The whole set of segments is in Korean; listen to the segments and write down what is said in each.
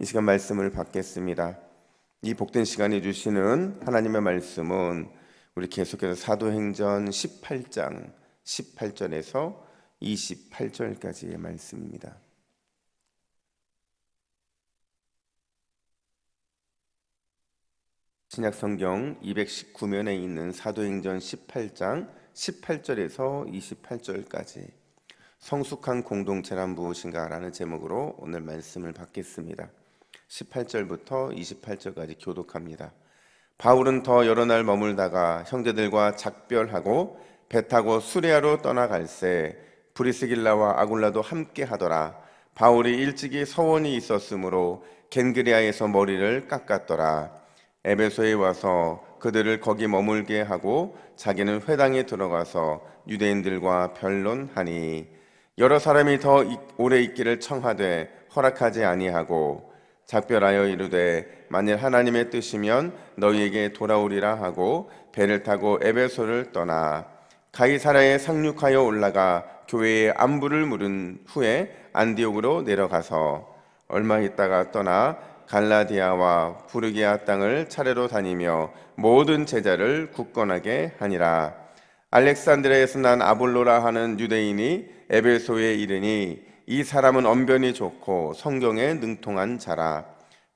이 시간 말씀을 받겠습니다. 이 복된 시간에 주시는 하나님의 말씀은 우리 계속해서 사도행전 18장 18절에서 28절까지의 말씀입니다. 신약성경 219면에 있는 사도행전 18장 18절에서 28절까지 성숙한 공동체란 무엇인가 라는 제목으로 오늘 말씀을 받겠습니다. 18절부터 28절까지 교독합니다. 바울은 더 여러 날 머물다가 형제들과 작별하고 배 타고 수레아로 떠나갈새 브리스길라와 아굴라도 함께 하더라. 바울이 일찍이 서원이 있었으므로 겐그리아에서 머리를 깎았더라. 에베소에 와서 그들을 거기 머물게 하고 자기는 회당에 들어가서 유대인들과 변론하니 여러 사람이 더 오래 있기를 청하되 허락하지 아니하고 작별하여 이르되 만일 하나님의 뜻이면 너희에게 돌아오리라 하고 배를 타고 에베소를 떠나 가이사랴에 상륙하여 올라가 교회의 안부를 물은 후에 안디옥으로 내려가서 얼마 있다가 떠나 갈라디아와 부르기아 땅을 차례로 다니며 모든 제자를 굳건하게 하니라. 알렉산드리아에서 난 아볼로라 하는 유대인이 에베소에 이르니 이 사람은 언변이 좋고 성경에 능통한 자라.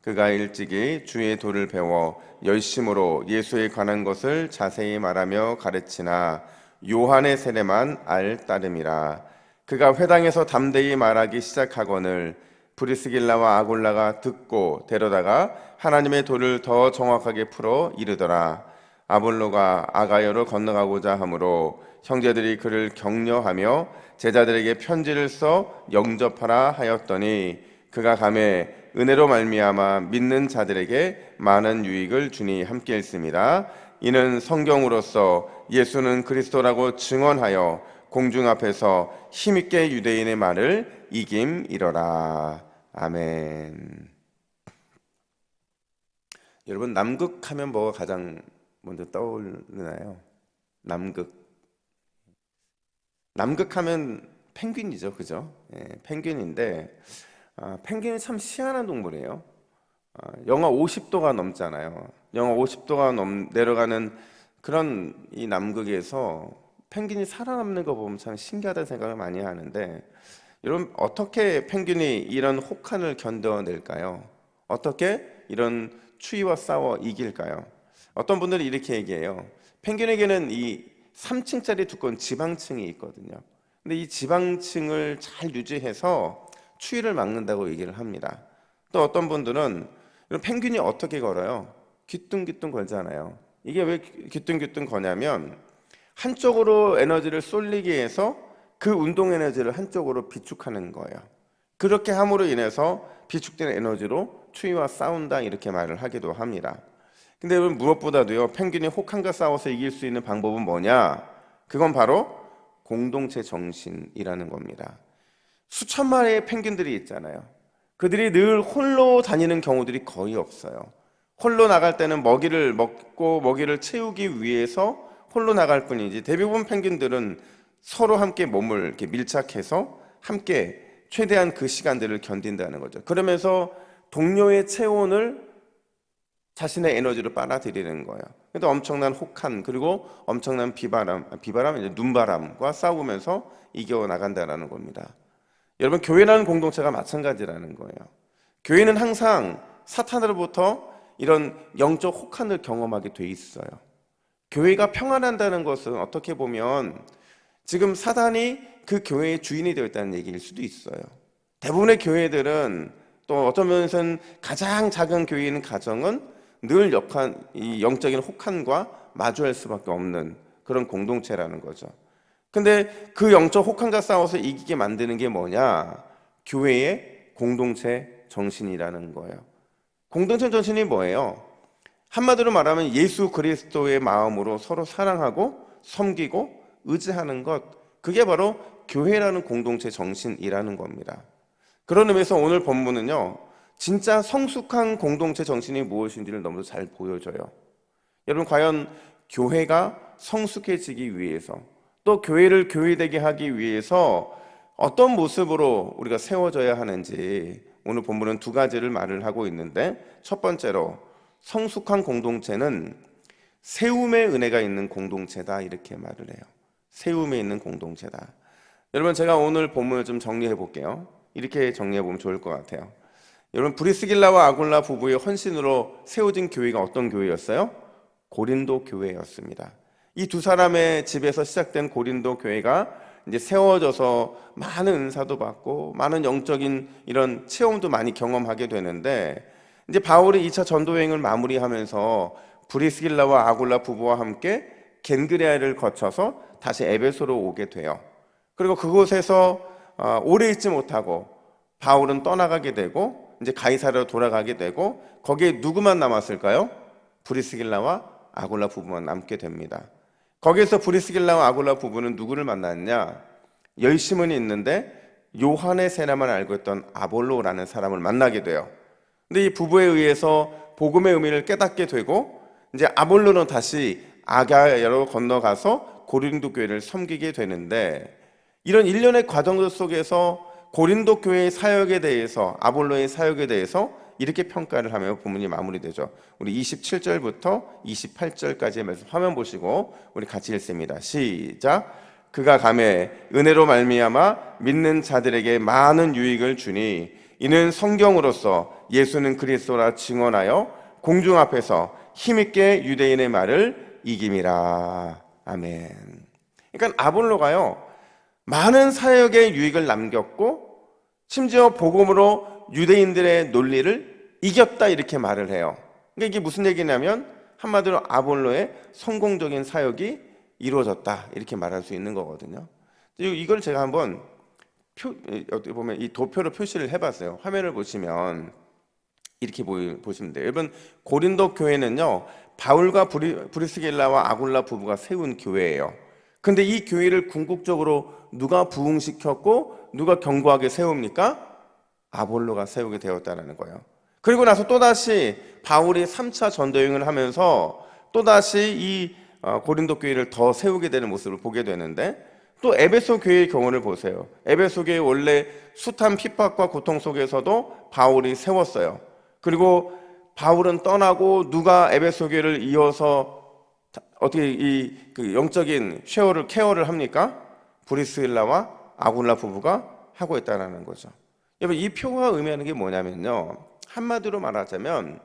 그가 일찍이 주의 도를 배워 열심으로 예수에 관한 것을 자세히 말하며 가르치나 요한의 세례만 알 따름이라. 그가 회당에서 담대히 말하기 시작하거늘 브리스길라와 아굴라가 듣고 데려다가 하나님의 도를 더 정확하게 풀어 이르더라. 아볼로가 아가야로 건너가고자 하므로 형제들이 그를 격려하며 제자들에게 편지를 써 영접하라 하였더니 그가 가매 은혜로 말미암아 믿는 자들에게 많은 유익을 주니 함께 읽습니다. 이는 성경으로서 예수는 그리스도라고 증언하여 공중 앞에서 힘있게 유대인의 말을 이김이러라. 아멘. 여러분, 남극하면 뭐가 가장 먼저 떠오르나요? 남극하면 펭귄이죠, 그죠? 펭귄인데 펭귄이 참 희한한 동물이에요. 영하 50도가 넘잖아요. 영하 50도가 내려가는 그런 이 남극에서 펭귄이 살아남는 거 보면 참 신기하다는 생각을 많이 하는데, 여러분 어떻게 펭귄이 이런 혹한을 견뎌낼까요? 어떻게 이런 추위와 싸워 이길까요? 어떤 분들이 이렇게 얘기해요. 펭귄에게는 이 3층짜리 두꺼운 지방층이 있거든요. 근데 이 지방층을 잘 유지해서 추위를 막는다고 얘기를 합니다. 또 어떤 분들은 펭귄이 어떻게 걸어요? 귀뚱귀뚱 걸잖아요. 이게 왜 귀뚱귀뚱 거냐면 한쪽으로 에너지를 쏠리기 위해서 그 운동 에너지를 한쪽으로 비축하는 거예요. 그렇게 함으로 인해서 비축된 에너지로 추위와 싸운다 이렇게 말을 하기도 합니다. 근데 여러분 무엇보다도요, 펭귄이 혹한과 싸워서 이길 수 있는 방법은 뭐냐? 그건 바로 공동체 정신이라는 겁니다. 수천 마리의 펭귄들이 있잖아요. 그들이 늘 홀로 다니는 경우들이 거의 없어요. 홀로 나갈 때는 먹이를 먹고 먹이를 채우기 위해서 홀로 나갈 뿐이지, 대부분 펭귄들은 서로 함께 몸을 이렇게 밀착해서 함께 최대한 그 시간들을 견딘다는 거죠. 그러면서 동료의 체온을 자신의 에너지로 빨아들이는 거예요. 근데 엄청난 혹한 그리고 엄청난 비바람 이제 눈바람과 싸우면서 이겨 나간다라는 겁니다. 여러분, 교회라는 공동체가 마찬가지라는 거예요. 교회는 항상 사탄으로부터 이런 영적 혹한을 경험하게 돼 있어요. 교회가 평안한다는 것은 어떻게 보면 지금 사단이 그 교회의 주인이 되었다는 얘기일 수도 있어요. 대부분의 교회들은, 또 어떤 면에서는 가장 작은 교회인 가정은 늘 이 영적인 혹한과 마주할 수밖에 없는 그런 공동체라는 거죠. 근데 그 영적 혹한과 싸워서 이기게 만드는 게 뭐냐? 교회의 공동체 정신이라는 거예요. 공동체 정신이 뭐예요? 한마디로 말하면 예수 그리스도의 마음으로 서로 사랑하고 섬기고 의지하는 것, 그게 바로 교회라는 공동체 정신이라는 겁니다. 그런 의미에서 오늘 본문은요, 진짜 성숙한 공동체 정신이 무엇인지를 너무 잘 보여줘요. 여러분, 과연 교회가 성숙해지기 위해서, 또 교회를 교회되게 하기 위해서 어떤 모습으로 우리가 세워져야 하는지 오늘 본문은 두 가지를 말을 하고 있는데, 첫 번째로 성숙한 공동체는 세움의 은혜가 있는 공동체다, 이렇게 말을 해요. 세움에 있는 공동체다. 여러분, 제가 오늘 본문을 좀 정리해 볼게요. 이렇게 정리해 보면 좋을 것 같아요. 여러분, 브리스길라와 아굴라 부부의 헌신으로 세워진 교회가 어떤 교회였어요? 고린도 교회였습니다. 이 두 사람의 집에서 시작된 고린도 교회가 이제 세워져서 많은 은사도 받고 많은 영적인 이런 체험도 많이 경험하게 되는데, 이제 바울이 2차 전도여행을 마무리하면서 브리스길라와 아굴라 부부와 함께 겐그레아를 거쳐서 다시 에베소로 오게 돼요. 그리고 그곳에서 오래 있지 못하고 바울은 떠나가게 되고 이제 가이사랴로 돌아가게 되고, 거기에 누구만 남았을까요? 브리스길라와 아굴라 부부만 남게 됩니다. 거기에서 브리스길라와 아굴라 부부는 누구를 만났냐? 열심은 있는데 요한의 세례만 알고 있던 아볼로라는 사람을 만나게 돼요. 근데 이 부부에 의해서 복음의 의미를 깨닫게 되고, 이제 아볼로는 다시 아가야로 건너가서 고린도 교회를 섬기게 되는데, 이런 일련의 과정 속에서 고린도 교회의 사역에 대해서, 아볼로의 사역에 대해서 이렇게 평가를 하며 본문이 마무리되죠. 우리 27절부터 28절까지의 말씀 화면 보시고 우리 같이 읽습니다. 시작. 그가 가매 은혜로 말미암아 믿는 자들에게 많은 유익을 주니 이는 성경으로서 예수는 그리스도라 증언하여 공중 앞에서 힘있게 유대인의 말을 이김이라. 아멘. 그러니까 아볼로가요, 많은 사역의 유익을 남겼고 심지어 복음으로 유대인들의 논리를 이겼다, 이렇게 말을 해요. 그러니까 이게 무슨 얘기냐면 한마디로 아볼로의 성공적인 사역이 이루어졌다, 이렇게 말할 수 있는 거거든요. 이걸 제가 한번 어떻게 보면 이 도표로 표시를 해봤어요. 화면을 보시면 이렇게 보시면 돼요. 여러분, 고린도 교회는요, 바울과 브리스길라와 아굴라 부부가 세운 교회예요. 근데 이 교회를 궁극적으로 누가 부흥시켰고 누가 견고하게 세웁니까? 아볼로가 세우게 되었다는 거예요. 그리고 나서 또다시 바울이 3차 전도여행을 하면서 또다시 이 고린도 교회를 더 세우게 되는 모습을 보게 되는데, 또 에베소 교회의 경우를 보세요. 에베소 교회 원래 숫한 핍박과 고통 속에서도 바울이 세웠어요. 그리고 바울은 떠나고 누가 에베소 교회를 이어서 어떻게 그 영적인 케어를 합니까? 브리스길라와 아굴라 부부가 하고 있다는 거죠. 여러분, 이 표가 의미하는 게 뭐냐면요, 한마디로 말하자면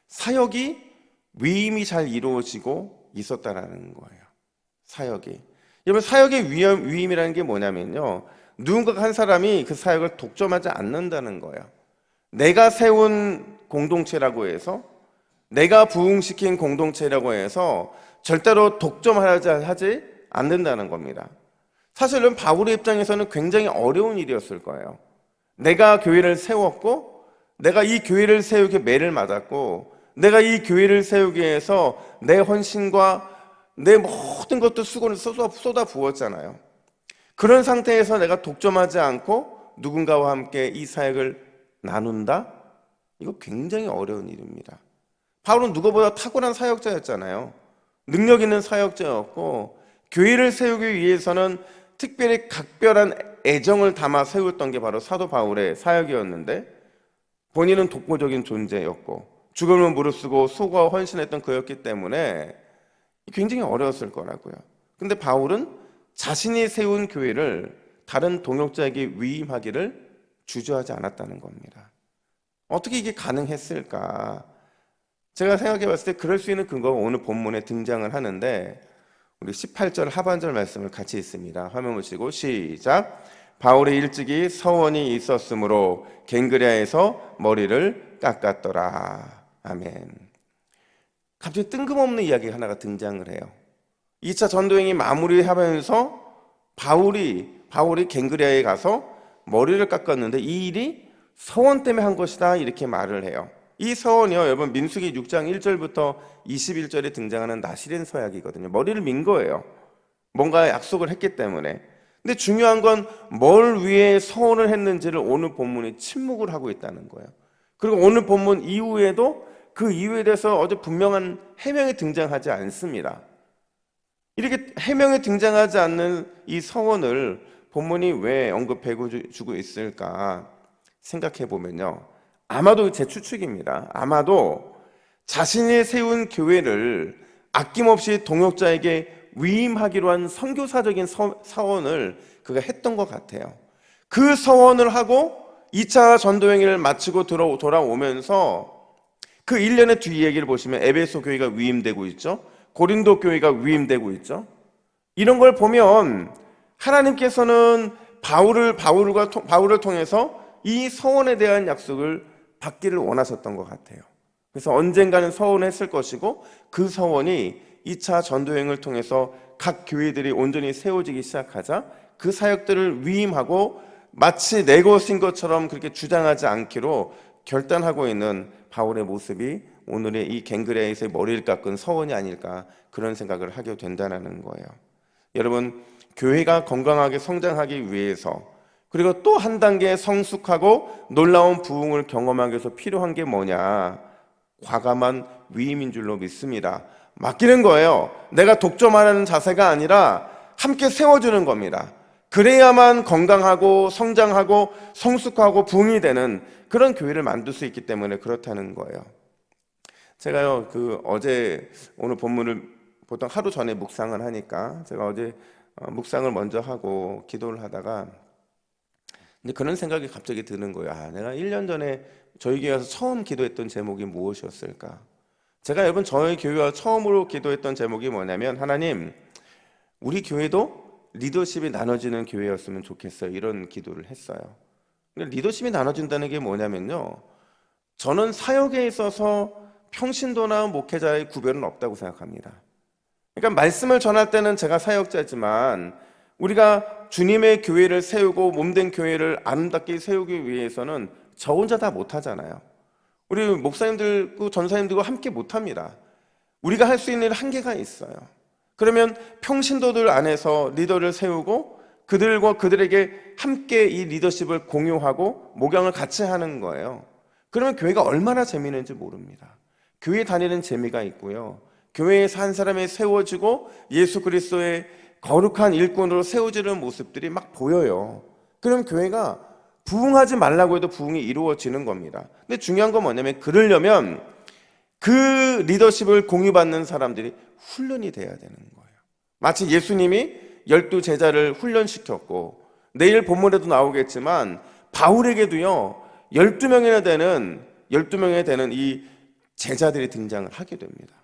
사역이 위임이 잘 이루어지고 있었다라는 거예요. 사역이. 여러분, 사역의 위임이라는 게 뭐냐면요, 누군가 한 사람이 그 사역을 독점하지 않는다는 거예요. 내가 세운 공동체라고 해서, 내가 부흥시킨 공동체라고 해서 절대로 독점하지 않는다는 겁니다. 사실은 바울의 입장에서는 굉장히 어려운 일이었을 거예요. 내가 교회를 세웠고, 내가 이 교회를 세우기에 매를 맞았고, 내가 이 교회를 세우기 위해서 내 헌신과 내 모든 것도 수고를 쏟아 부었잖아요. 그런 상태에서 내가 독점하지 않고 누군가와 함께 이 사역을 나눈다? 이거 굉장히 어려운 일입니다. 바울은 누구보다 탁월한 사역자였잖아요. 능력 있는 사역자였고, 교회를 세우기 위해서는 특별히 각별한 애정을 담아 세웠던 게 바로 사도 바울의 사역이었는데, 본인은 독보적인 존재였고 죽음을 무릅쓰고 수고하고 헌신했던 그였기 때문에 굉장히 어려웠을 거라고요. 근데 바울은 자신이 세운 교회를 다른 동역자에게 위임하기를 주저하지 않았다는 겁니다. 어떻게 이게 가능했을까? 제가 생각해 봤을 때 그럴 수 있는 근거가 오늘 본문에 등장을 하는데, 우리 18절 하반절 말씀을 같이 읽습니다. 화면 보시고 시작. 바울이 일찍이 서원이 있었으므로 겐그레아에서 머리를 깎았더라. 아멘. 갑자기 뜬금없는 이야기 하나가 등장을 해요. 2차 전도행이 마무리하면서 바울이 겐그레아에 가서 머리를 깎았는데 이 일이 서원 때문에 한 것이다, 이렇게 말을 해요. 이 서원이요, 여러분, 민수기 6장 1절부터 21절에 등장하는 나시린 서약이거든요. 머리를 민 거예요. 뭔가 약속을 했기 때문에. 근데 중요한 건 뭘 위해 서원을 했는지를 오늘 본문이 침묵을 하고 있다는 거예요. 그리고 오늘 본문 이후에도 그 이유에 대해서 어제 분명한 해명이 등장하지 않습니다. 이렇게 해명이 등장하지 않는 이 서원을 본문이 왜 언급해 주고 있을까? 생각해 보면요, 아마도 제 추측입니다. 아마도 자신이 세운 교회를 아낌없이 동역자에게 위임하기로 한 선교사적인 서원을 그가 했던 것 같아요. 그 서원을 하고 2차 전도행위를 마치고 돌아오면서 그 1년의 뒤 얘기를 보시면 에베소 교회가 위임되고 있죠. 고린도 교회가 위임되고 있죠. 이런 걸 보면 하나님께서는 바울을 통해서 이 서원에 대한 약속을 받기를 원하셨던 것 같아요. 그래서 언젠가는 서원했을 것이고 그 서원이 2차 전도행을 통해서 각 교회들이 온전히 세워지기 시작하자 그 사역들을 위임하고 마치 내 것인 것처럼 그렇게 주장하지 않기로 결단하고 있는 바울의 모습이 오늘의 이 갱그레아에서의 머리를 깎은 서원이 아닐까, 그런 생각을 하게 된다는 거예요. 여러분, 교회가 건강하게 성장하기 위해서, 그리고 또 한 단계 성숙하고 놀라운 부흥을 경험하기 위해서 필요한 게 뭐냐? 과감한 위임인 줄로 믿습니다. 맡기는 거예요. 내가 독점하려는 자세가 아니라 함께 세워주는 겁니다. 그래야만 건강하고 성장하고 성숙하고 부흥이 되는 그런 교회를 만들 수 있기 때문에 그렇다는 거예요. 제가요, 오늘 본문을 보통 하루 전에 묵상을 하니까 제가 어제 묵상을 먼저 하고 기도를 하다가 근데 그런 생각이 갑자기 드는 거예요. 내가 1년 전에 저희 교회에서 처음 기도했던 제목이 무엇이었을까? 제가 여러분 저희 교회와 처음으로 기도했던 제목이 뭐냐면, 하나님, 우리 교회도 리더십이 나눠지는 교회였으면 좋겠어요. 이런 기도를 했어요. 근데 리더십이 나눠진다는 게 뭐냐면요, 저는 사역에 있어서 평신도나 목회자의 구별은 없다고 생각합니다. 그러니까 말씀을 전할 때는 제가 사역자지만 우리가 주님의 교회를 세우고 몸된 교회를 아름답게 세우기 위해서는 저 혼자 다 못하잖아요. 우리 목사님들과 전사님들과 함께 못합니다. 우리가 할 수 있는 한계가 있어요. 그러면 평신도들 안에서 리더를 세우고 그들에게 함께 이 리더십을 공유하고 목양을 같이 하는 거예요. 그러면 교회가 얼마나 재미있는지 모릅니다. 교회 다니는 재미가 있고요, 교회에서 한 사람이 세워지고 예수 그리스도의 거룩한 일꾼으로 세워지는 모습들이 막 보여요. 그럼 교회가 부흥하지 말라고 해도 부흥이 이루어지는 겁니다. 근데 중요한 건 뭐냐면, 그러려면 그 리더십을 공유받는 사람들이 훈련이 돼야 되는 거예요. 마치 예수님이 12제자를 훈련시켰고, 내일 본문에도 나오겠지만 바울에게도요 12명이나 되는 이 제자들이 등장을 하게 됩니다.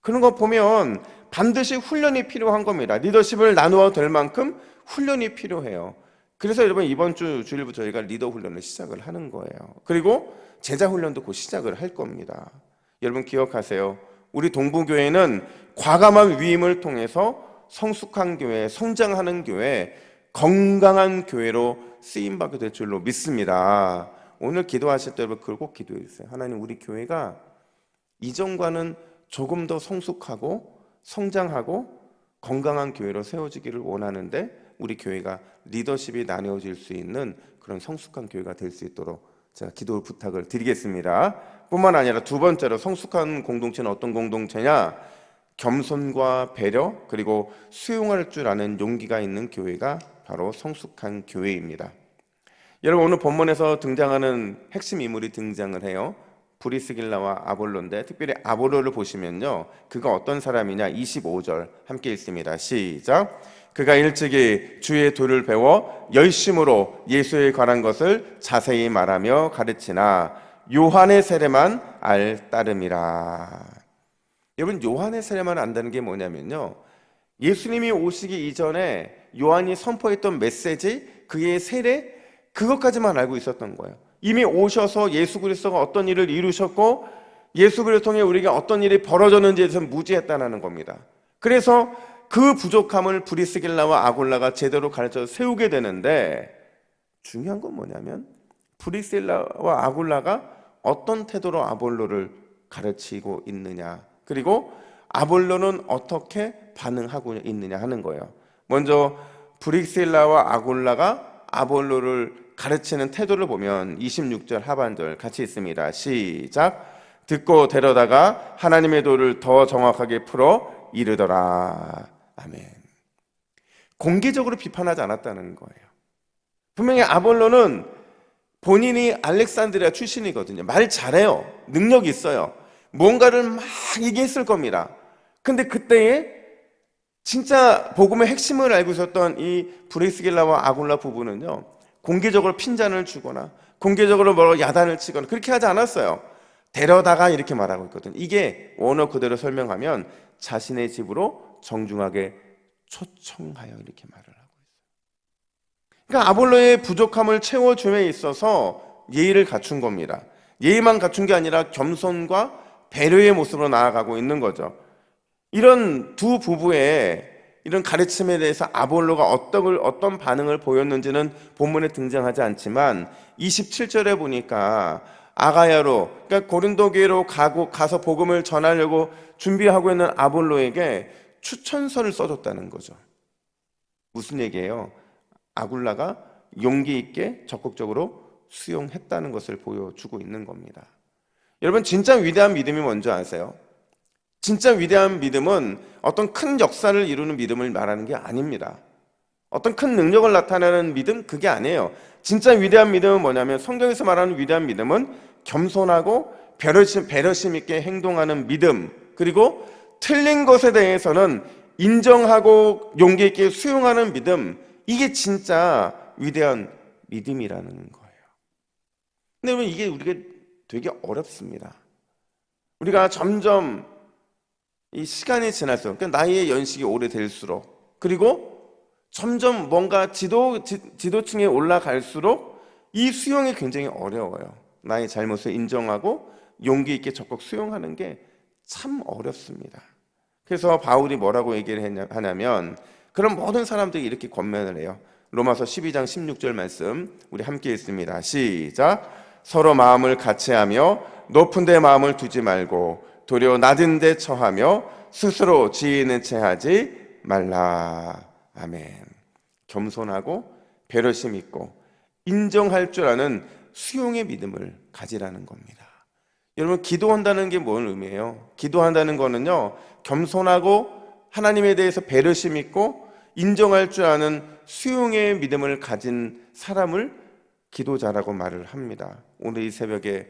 그런 거 보면 반드시 훈련이 필요한 겁니다. 리더십을 나누어도 될 만큼 훈련이 필요해요. 그래서 여러분, 이번 주일부터 저희가 리더 훈련을 시작을 하는 거예요. 그리고 제자 훈련도 곧 시작을 할 겁니다. 여러분 기억하세요. 우리 동부교회는 과감한 위임을 통해서 성숙한 교회, 성장하는 교회, 건강한 교회로 쓰임받게 될 줄로 믿습니다. 오늘 기도하실 때 여러분 그걸 꼭 기도해 주세요. 하나님, 우리 교회가 이전과는 조금 더 성숙하고 성장하고 건강한 교회로 세워지기를 원하는데, 우리 교회가 리더십이 나뉘어질 수 있는 그런 성숙한 교회가 될 수 있도록 제가 기도 부탁을 드리겠습니다. 뿐만 아니라 두 번째로, 성숙한 공동체는 어떤 공동체냐? 겸손과 배려, 그리고 수용할 줄 아는 용기가 있는 교회가 바로 성숙한 교회입니다. 여러분, 오늘 본문에서 등장하는 핵심 인물이 등장을 해요. 브리스길라와 아볼로인데, 특별히 아볼로를 보시면요, 그가 어떤 사람이냐? 25절 함께 읽습니다. 시작. 그가 일찍이 주의 도를 배워 열심으로 예수에 관한 것을 자세히 말하며 가르치나 요한의 세례만 알 따름이라. 여러분, 요한의 세례만 안다는 게 뭐냐면요, 예수님이 오시기 이전에 요한이 선포했던 메시지, 그의 세례, 그것까지만 알고 있었던 거예요. 이미 오셔서 예수 그리스도가 어떤 일을 이루셨고 예수 그리스도 통해 우리에게 어떤 일이 벌어졌는지에 대해서 무지했다는 겁니다. 그래서 그 부족함을 브리스길라와 아골라가 제대로 가르쳐 세우게 되는데, 중요한 건 뭐냐면 브리스길라와 아골라가 어떤 태도로 아볼로를 가르치고 있느냐, 그리고 아볼로는 어떻게 반응하고 있느냐 하는 거예요. 먼저 브리스길라와 아골라가 아볼로를 가르치는 태도를 보면 26절 하반절 같이 있습니다. 시작. 듣고 데려다가 하나님의 도를 더 정확하게 풀어 이르더라. 아멘. 공개적으로 비판하지 않았다는 거예요. 분명히 아볼로는 본인이 알렉산드리아 출신이거든요. 말 잘해요. 능력이 있어요. 뭔가를 막 얘기했을 겁니다. 근데 그때에 진짜 복음의 핵심을 알고 있었던 이 브리스길라와 아굴라 부부는요, 공개적으로 핀잔을 주거나 공개적으로 야단을 치거나 그렇게 하지 않았어요. 데려다가 이렇게 말하고 있거든요. 이게 원어 그대로 설명하면 자신의 집으로 정중하게 초청하여 이렇게 말을 하고 있어요. 그러니까 아볼로의 부족함을 채워줌에 있어서 예의를 갖춘 겁니다. 예의만 갖춘 게 아니라 겸손과 배려의 모습으로 나아가고 있는 거죠. 이런 두 부부의 이런 가르침에 대해서 아볼로가 어떤 반응을 보였는지는 본문에 등장하지 않지만 27절에 보니까 아가야로, 그러니까 고린도 교회로 가서 복음을 전하려고 준비하고 있는 아볼로에게 추천서를 써줬다는 거죠. 무슨 얘기예요? 아굴라가 용기 있게 적극적으로 수용했다는 것을 보여주고 있는 겁니다. 여러분, 진짜 위대한 믿음이 뭔지 아세요? 진짜 위대한 믿음은 어떤 큰 역사를 이루는 믿음을 말하는 게 아닙니다. 어떤 큰 능력을 나타내는 믿음, 그게 아니에요. 진짜 위대한 믿음은 뭐냐면, 성경에서 말하는 위대한 믿음은 겸손하고 배려심 있게 행동하는 믿음, 그리고 틀린 것에 대해서는 인정하고 용기 있게 수용하는 믿음, 이게 진짜 위대한 믿음이라는 거예요. 근데 여러분, 이게 우리가 되게 어렵습니다. 우리가 점점 이 시간이 지날수록, 그러니까 나이의 연식이 오래될수록, 그리고 점점 뭔가 지도층에 올라갈수록 이 수용이 굉장히 어려워요. 나의 잘못을 인정하고 용기 있게 적극 수용하는 게 참 어렵습니다. 그래서 바울이 뭐라고 얘기를 하냐면, 그런 모든 사람들이 이렇게 권면을 해요. 로마서 12장 16절 말씀 우리 함께 읽습니다. 시작. 서로 마음을 같이하며 높은 데 마음을 두지 말고 도리어 낮은 데 처하며 스스로 지혜 있는 채 하지 말라. 아멘. 겸손하고 배려심 있고 인정할 줄 아는 수용의 믿음을 가지라는 겁니다. 여러분, 기도한다는 게 뭔 의미예요? 기도한다는 거는요, 겸손하고 하나님에 대해서 배려심 있고 인정할 줄 아는 수용의 믿음을 가진 사람을 기도자라고 말을 합니다. 오늘 이 새벽에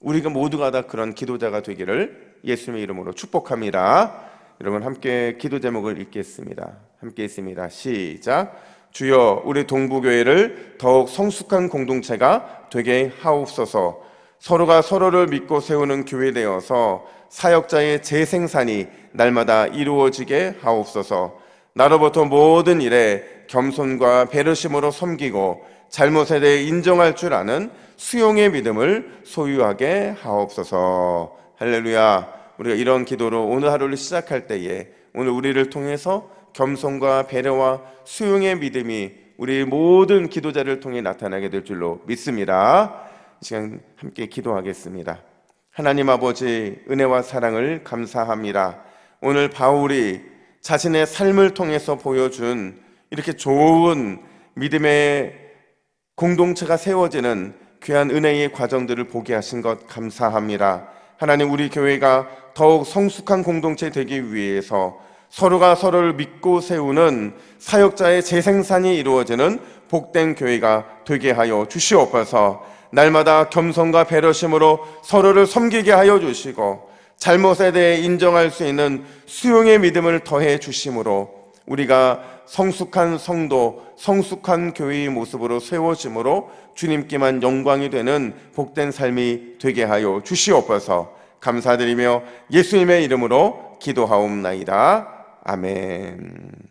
우리가 모두가 다 그런 기도자가 되기를 예수님의 이름으로 축복합니다. 여러분, 함께 기도 제목을 읽겠습니다. 함께 읽습니다. 시작. 주여, 우리 동부교회를 더욱 성숙한 공동체가 되게 하옵소서. 서로가 서로를 믿고 세우는 교회 되어서 사역자의 재생산이 날마다 이루어지게 하옵소서. 나로부터 모든 일에 겸손과 배려심으로 섬기고 잘못에 대해 인정할 줄 아는 수용의 믿음을 소유하게 하옵소서. 할렐루야. 우리가 이런 기도로 오늘 하루를 시작할 때에 오늘 우리를 통해서 겸손과 배려와 수용의 믿음이 우리 모든 기도자를 통해 나타나게 될 줄로 믿습니다. 이 시간 함께 기도하겠습니다. 하나님 아버지, 은혜와 사랑을 감사합니다. 오늘 바울이 자신의 삶을 통해서 보여준 이렇게 좋은 믿음의 공동체가 세워지는 귀한 은혜의 과정들을 보게 하신 것 감사합니다. 하나님, 우리 교회가 더욱 성숙한 공동체 되기 위해서 서로가 서로를 믿고 세우는 사역자의 재생산이 이루어지는 복된 교회가 되게 하여 주시옵소서. 날마다 겸손과 배려심으로 서로를 섬기게 하여 주시고 잘못에 대해 인정할 수 있는 수용의 믿음을 더해 주심으로 우리가 성숙한 성도, 성숙한 교회의 모습으로 세워짐으로 주님께만 영광이 되는 복된 삶이 되게 하여 주시옵소서. 감사드리며 예수님의 이름으로 기도하옵나이다. 아멘.